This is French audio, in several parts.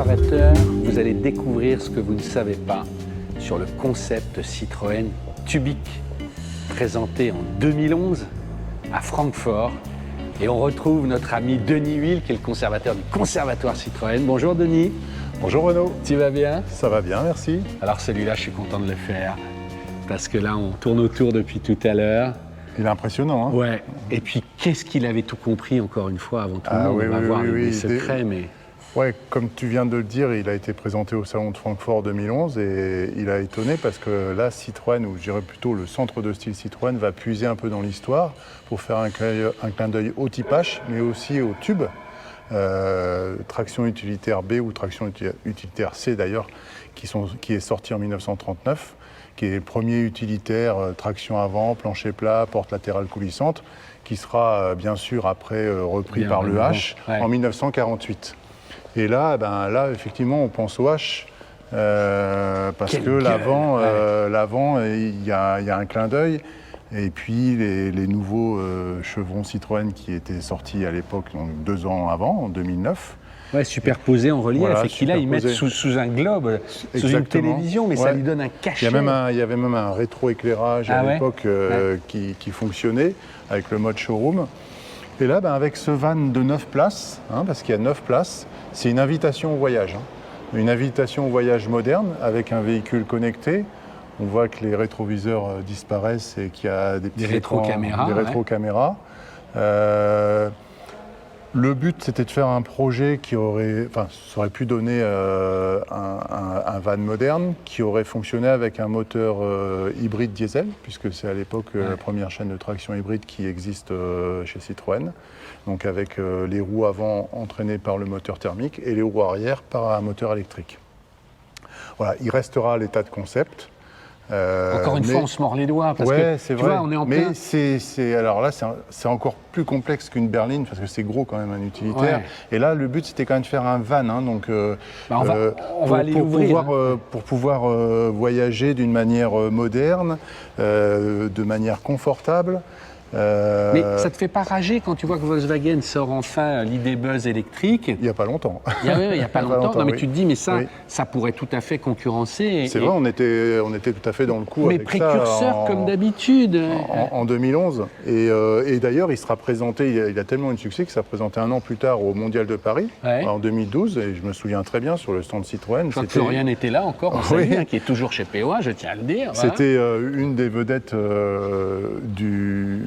conservateur, vous allez découvrir ce que vous ne savez pas sur le concept Citroën Tubic, présenté en 2011 à Francfort. Et on retrouve notre ami Denis Huil, qui est le conservateur du Conservatoire Citroën. Bonjour Denis. Bonjour Renaud. Tu vas bien? Ça va bien, merci. Alors celui-là, je suis content de le faire, parce que là, on tourne autour depuis tout à l'heure. Il est impressionnant, hein? Ouais. Et puis, qu'est-ce qu'il avait tout compris, encore une fois, avant tout le monde? Oui, on va oui, voir oui, les secrets, mais... Ouais, comme tu viens de le dire, il a été présenté au Salon de Francfort 2011 et il a étonné parce que là, Citroën, ou je dirais plutôt le centre de style Citroën, va puiser un peu dans l'histoire pour faire un clin d'œil au type H, mais aussi au tube. Traction utilitaire B ou traction utilitaire C d'ailleurs, qui est sorti en 1939, qui est le premier utilitaire traction avant, plancher plat, porte latérale coulissante, qui sera bien sûr après repris par le H en 1948. Et là, effectivement, on pense au H, parce que l'avant, il y a un clin d'œil. Et puis les nouveaux chevrons Citroën qui étaient sortis à l'époque, donc 2 ans avant, en 2009. Ouais, superposés en relief, voilà, et qui là, ils mettent sous un globe, sous une télévision, mais ça lui donne un cachet. Il y avait même un rétroéclairage à l'époque qui fonctionnait avec le mode showroom. Et là, avec ce van de 9 places, parce qu'il y a 9 places, c'est une invitation au voyage. Une invitation au voyage moderne avec un véhicule connecté. On voit que les rétroviseurs disparaissent et qu'il y a des rétrocaméras. Le but, c'était de faire un projet qui aurait, ça aurait pu donner un van moderne qui aurait fonctionné avec un moteur hybride diesel, puisque c'est à l'époque la première chaîne de traction hybride qui existe chez Citroën. Donc avec les roues avant entraînées par le moteur thermique et les roues arrière par un moteur électrique. Voilà, il restera à l'état de concept. Encore une fois, on se mord les doigts, parce que c'est tu vrai. vois, on est en plein... Mais alors là, c'est encore plus complexe qu'une berline, parce que c'est gros quand même, un utilitaire. Ouais. Et là, le but, c'était quand même de faire un van, donc on va aller l'ouvrir. Pour pouvoir voyager d'une manière moderne, de manière confortable. Mais ça te fait pas rager quand tu vois que Volkswagen sort enfin l'ID-Buzz électrique? Il n'y a pas longtemps. Il n'y a pas longtemps. Non, mais tu te dis, mais ça pourrait tout à fait concurrencer. C'est vrai, on était tout à fait dans le coup. Mais avec précurseur comme d'habitude. En 2011. Et d'ailleurs, il sera présenté, il a tellement eu de succès qu'il sera présenté 1 an plus tard au Mondial de Paris, en 2012. Et je me souviens très bien sur le stand Citroën. Je crois que Florian était là encore, qui est toujours chez POA, je tiens à le dire. C'était une des vedettes du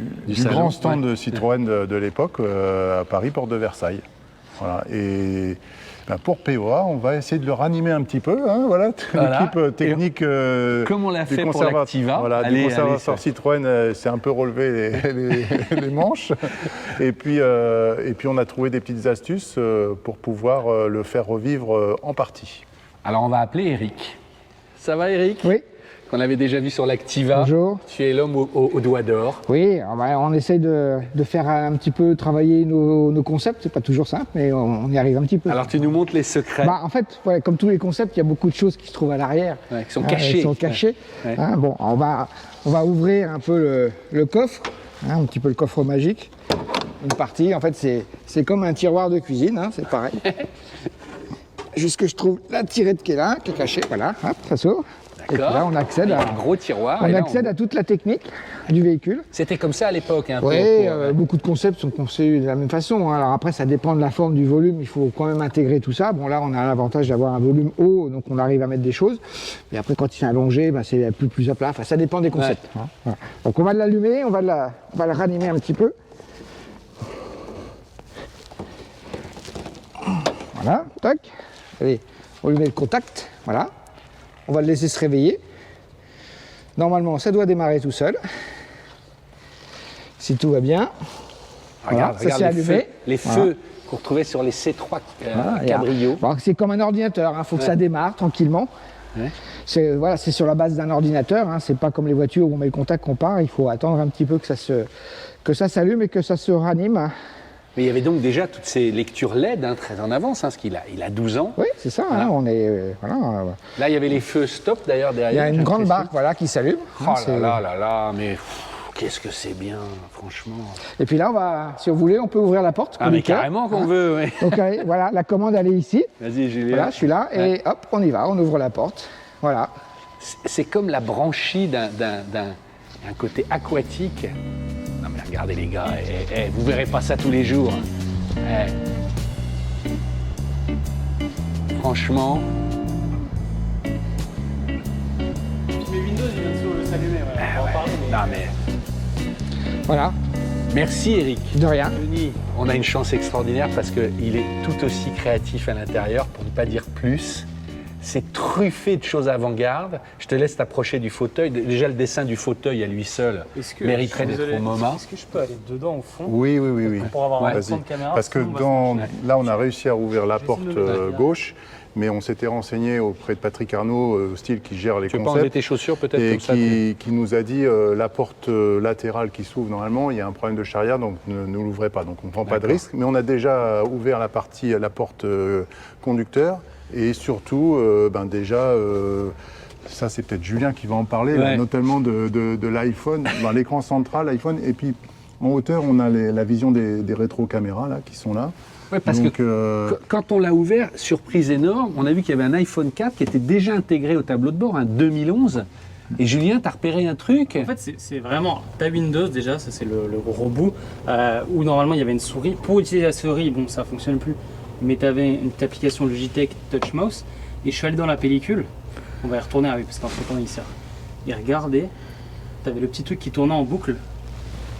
grand stand de Citroën de l'époque à Paris, porte de Versailles. Voilà. Et pour POA, on va essayer de le ranimer un petit peu. L'équipe technique comme on l'a fait pour l'Activa. Voilà, du conservateur Citroën s'est un peu relevé les manches. Et puis on a trouvé des petites astuces pour pouvoir le faire revivre en partie. Alors on va appeler Eric. Ça va Eric? Oui. Qu'on avait déjà vu sur l'Activa. Bonjour. Tu es l'homme au doigt d'or. Oui, on essaye de faire un petit peu travailler nos concepts. C'est pas toujours simple, mais on y arrive un petit peu. Alors tu nous montres les secrets. En fait, comme tous les concepts, il y a beaucoup de choses qui se trouvent à l'arrière. Qui sont cachées. On va ouvrir un peu le coffre, un petit peu le coffre magique. Une partie, en fait, c'est comme un tiroir de cuisine, c'est pareil. Juste que je trouve la tirette qui est là, qui est cachée, voilà, hop, ça s'ouvre. Et là, on accède à un gros tiroir. On accède à toute la technique du véhicule. C'était comme ça à l'époque. Oui, beaucoup de concepts sont conçus de la même façon. Alors après, ça dépend de la forme du volume. Il faut quand même intégrer tout ça. Bon, là, on a l'avantage d'avoir un volume haut, donc on arrive à mettre des choses. Mais après, quand il est allongé, c'est plus à plat. Enfin, ça dépend des concepts. Ouais. Voilà. Donc on va l'allumer, on va le ranimer un petit peu. Voilà, tac. Allez, on lui met le contact. Voilà. On va le laisser se réveiller. Normalement, ça doit démarrer tout seul. Si tout va bien. Regarde, ça s'est allumé. Les feux qu'on retrouvait sur les C3 cabrios. C'est comme un ordinateur, il faut que ça démarre tranquillement. Ouais. C'est sur la base d'un ordinateur, c'est pas comme les voitures où on met le contact, qu'on part. Il faut attendre un petit peu que ça s'allume et que ça se ranime. Mais il y avait donc déjà toutes ces lectures LED très en avance, parce qu'il a 12 ans. Oui, c'est ça, on est... Là, il y avait les feux stop d'ailleurs derrière. Il y a une grande barre qui s'allume. Oh là là, mais qu'est-ce que c'est bien, franchement. Et puis là, on va, si vous voulez, on peut ouvrir la porte. Ah, mais carrément qu'on veut, oui. Donc voilà, la commande, elle est ici. Vas-y, Julien. Voilà, je suis là, et hop, on y va, on ouvre la porte. Voilà. C'est comme la branchie d'un côté aquatique. Non mais regardez les gars, vous verrez pas ça tous les jours. Franchement. Mais Windows, il vient de s'allumer, on va en parler. Non mais. Voilà, Merci Eric. de rien. Denis, on a une chance extraordinaire parce qu'il est tout aussi créatif à l'intérieur, pour ne pas dire plus. C'est truffé de choses avant-garde. Je te laisse t'approcher du fauteuil. Déjà, le dessin du fauteuil à lui seul mériterait d'être au moment. Est-ce que je peux aller dedans au fond Oui. pour avoir un Vas-y. plan de caméra? Parce que là, on a réussi à ouvrir la porte gauche, mais on s'était renseigné auprès de Patrick Arnaud, Style, qui gère les Tu veux pas enlever concepts, tes chaussures peut-être et comme ça qui nous a dit la porte latérale qui s'ouvre normalement, il y a un problème de charrière, donc ne l'ouvrez pas. Donc on ne prend pas de risque, mais on a déjà ouvert la porte conducteur, et surtout, ça c'est peut-être Julien qui va en parler, là, notamment de l'iPhone, l'écran central, l'iPhone, et puis en hauteur, on a la vision des rétro-caméras là, qui sont là. Ouais, parce Donc, que quand on l'a ouvert, surprise énorme, on a vu qu'il y avait un iPhone 4 qui était déjà intégré au tableau de bord, un 2011. Et Julien, t'as repéré un truc? En fait, c'est vraiment ta Windows déjà, ça c'est le gros bout, où normalement il y avait une souris. Pour utiliser la souris, bon, ça fonctionne plus, mais tu avais une application Logitech Touch Mouse, et je suis allé dans la pellicule, on va y retourner parce qu'en temps il sert. Et regardez, tu avais le petit truc qui tournait en boucle,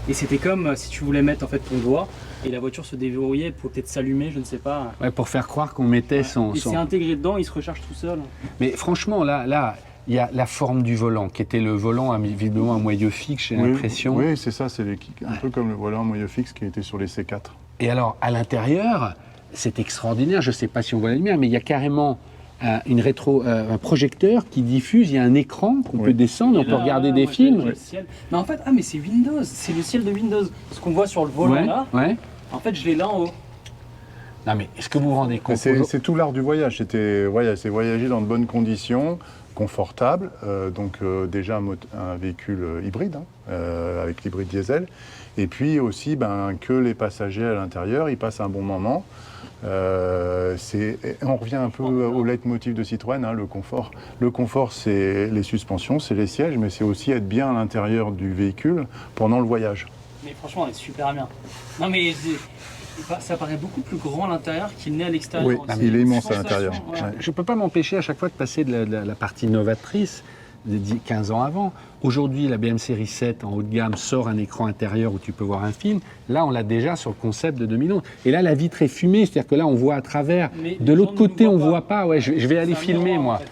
et c'était comme si tu voulais mettre en fait ton doigt, et la voiture se déverrouillait pour peut-être s'allumer, je ne sais pas. Ouais, pour faire croire qu'on mettait son... Et c'est intégré dedans, il se recharge tout seul. Mais franchement, là, il y a la forme du volant, qui était le volant, visiblement un moyeu fixe, j'ai l'impression. Oui, c'est ça, c'est un peu comme le volant moyeu fixe qui était sur les C4. Et alors, à l'intérieur, c'est extraordinaire, je ne sais pas si on voit la lumière, mais il y a carrément un projecteur qui diffuse, il y a un écran qu'on peut descendre, on peut regarder des films. Mais en fait, mais c'est Windows, c'est le ciel de Windows. Ce qu'on voit sur le volant là, en fait, je l'ai là en haut. Non mais est-ce que vous vous rendez compte? C'est tout l'art du voyage, c'est voyager dans de bonnes conditions, confortable, déjà un véhicule hybride, avec l'hybride diesel, et puis aussi que les passagers à l'intérieur, ils passent un bon moment. On revient un peu au leitmotiv de Citroën, le confort. Le confort, c'est les suspensions, c'est les sièges, mais c'est aussi être bien à l'intérieur du véhicule pendant le voyage. Mais franchement, on est super bien. Non mais ça paraît beaucoup plus grand à l'intérieur qu'il n'est à l'extérieur. Oui, il est immense à l'intérieur. Ouais. Je ne peux pas m'empêcher à chaque fois de passer de la partie novatrice de 15 ans avant. Aujourd'hui, la BM série 7 en haut de gamme sort un écran intérieur où tu peux voir un film. Là, on l'a déjà sur le concept de 2011. Et là, la vitre est fumée, c'est-à-dire que là, on voit à travers. Mais de l'autre côté, on ne voit pas. Ouais, je vais aller filmer, moi. En fait.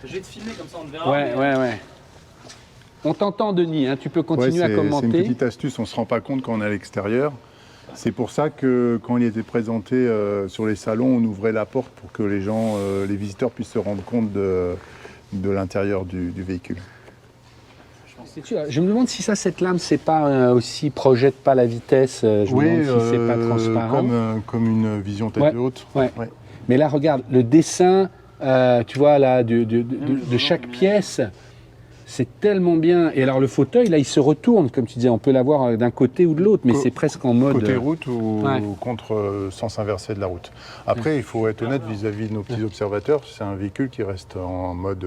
Je vais te filmer comme ça, on te verra. Ouais. On t'entend, Denis, tu peux continuer à commenter. C'est une petite astuce, on ne se rend pas compte quand on est à l'extérieur. C'est pour ça que quand il était présenté sur les salons, on ouvrait la porte pour que les visiteurs puissent se rendre compte de l'intérieur du véhicule. Je me demande si cette lame, c'est pas aussi projette pas la vitesse. Je me demande si c'est pas transparent. Comme une vision tête haute. Ouais. Mais là, regarde, le dessin, tu vois là, de chaque pièce. C'est tellement bien. Et alors le fauteuil, là, il se retourne, comme tu disais, on peut l'avoir d'un côté ou de l'autre, mais c'est presque en mode... Côté route ou contre sens inversé de la route. Après, il faut être honnête vis-à-vis de nos petits observateurs, c'est un véhicule qui reste en mode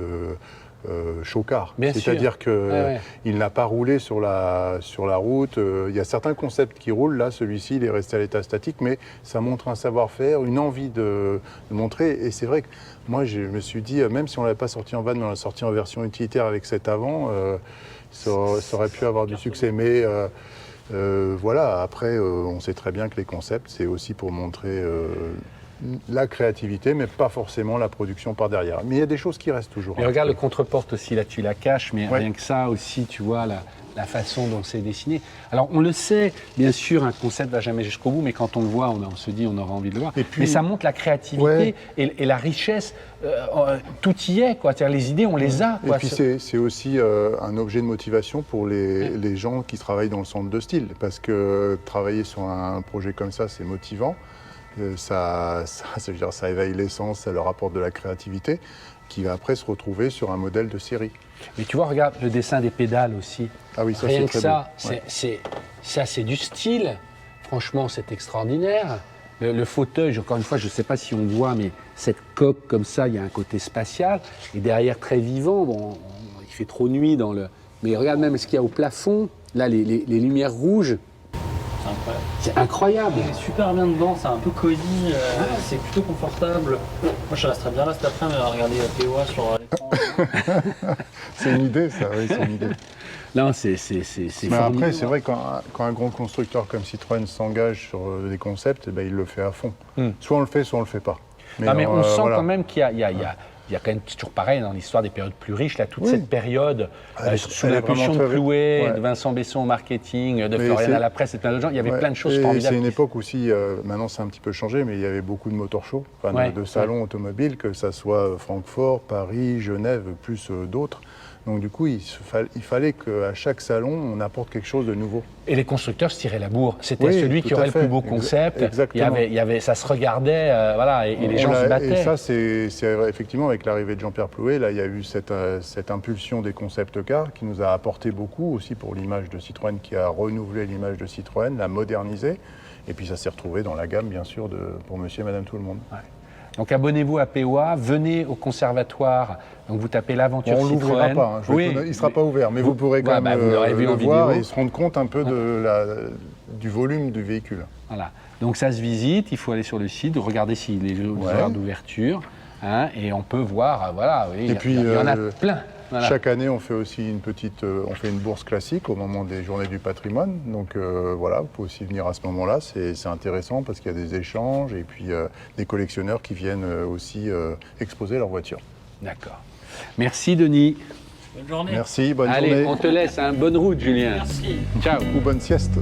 chocard. C'est-à-dire qu'il n'a pas roulé sur la route. Il y a certains concepts qui roulent. Là, celui-ci, il est resté à l'état statique, mais ça montre un savoir-faire, une envie de montrer. Et c'est vrai que moi, je me suis dit, même si on ne l'avait pas sorti en van, mais on l'a sorti en version utilitaire avec cet avant, ça aurait pu avoir du succès. Mais voilà, après, on sait très bien que les concepts, c'est aussi pour montrer la créativité, mais pas forcément la production par derrière. Mais il y a des choses qui restent toujours. Et regarde le contre-porte aussi, là tu la caches, mais rien que ça aussi, tu vois la façon dont c'est dessiné. Alors on le sait, bien sûr, un concept ne va jamais jusqu'au bout, mais quand on le voit, on se dit on aura envie de le voir. Mais ça montre la créativité et la richesse, tout y est, quoi. C'est-à-dire les idées, on les a. Quoi. Et puis c'est aussi un objet de motivation pour les gens qui travaillent dans le centre de style, parce que travailler sur un projet comme ça, c'est motivant. Ça veut dire, ça éveille l'essence, ça leur apporte de la créativité, qui va après se retrouver sur un modèle de série. Mais tu vois, regarde le dessin des pédales aussi. Ah oui, ça Rien c'est que très ça, beau. Ouais. ça c'est du style. Franchement, c'est extraordinaire. Le fauteuil, encore une fois, je ne sais pas si on voit, mais cette coque comme ça, il y a un côté spatial. Et derrière, très vivant. Bon, il fait trop nuit dans le... Mais regarde même ce qu'il y a au plafond. Là, les lumières rouges. C'est incroyable. C'est incroyable. On est super bien dedans, c'est un peu cosy, c'est plutôt confortable. Moi je resterais bien là cet après-midi à regarder POA sur l'écran. C'est une idée, ça, oui, c'est une idée. Non, c'est Mais formidable. après, c'est vrai, quand un grand constructeur comme Citroën s'engage sur des concepts, eh ben, il le fait à fond. Soit on le fait, soit on le fait pas. Mais on sent voilà. quand même qu'il y a quand même toujours pareil dans l'histoire des périodes plus riches, là, toute Oui. cette période Elle est- sous elle est l'impulsion de vraiment très- Plouet, ouais. de Vincent Besson au marketing, de Mais Florian c'est- à la presse et plein de gens, il y avait Ouais. plein de choses Et formidables. c'est une époque aussi, maintenant c'est un petit peu changé, mais il y avait beaucoup de motor shows, enfin, Ouais, de salons automobiles, que ça soit Francfort, Paris, Genève, plus d'autres. Donc du coup, il fallait qu'à chaque salon, on apporte quelque chose de nouveau. Et les constructeurs se tiraient la bourre. C'était Oui, celui tout qui à aurait le fait. plus beau concept. Exactement. Il y avait, ça se regardait, voilà, et les gens se battaient. Et ça, c'est effectivement avec l'arrivée de Jean-Pierre Plouet, là, il y a eu cette impulsion des concept cars qui nous a apporté beaucoup aussi pour l'image de Citroën, qui a renouvelé l'image de Citroën, l'a modernisé. Et puis ça s'est retrouvé dans la gamme, bien sûr, pour monsieur et madame tout le monde. Ouais. Donc abonnez-vous à POA, venez au conservatoire, donc vous tapez l'aventure On ne l'ouvrira Citroën. pas, hein, il ne sera pas ouvert, mais vous pourrez quand Ouais, même vous l'aurez vu le en voir vidéo. et se rendre compte un peu du volume du véhicule. Voilà. Donc ça se visite, il faut aller sur le site, regarder si les horaires d'ouverture, hein, et on peut voir, voilà, oui, Et puis, il y en a plein. Voilà. Chaque année, on fait aussi on fait une bourse classique au moment des Journées du patrimoine. Donc voilà, vous pouvez aussi venir à ce moment-là. C'est intéressant parce qu'il y a des échanges et puis des collectionneurs qui viennent aussi exposer leurs voitures. D'accord. Merci Denis. Bonne journée. Merci, bonne Allez, journée on te laisse, hein. Bonne route Julien. Merci. Ciao. ou bonne sieste.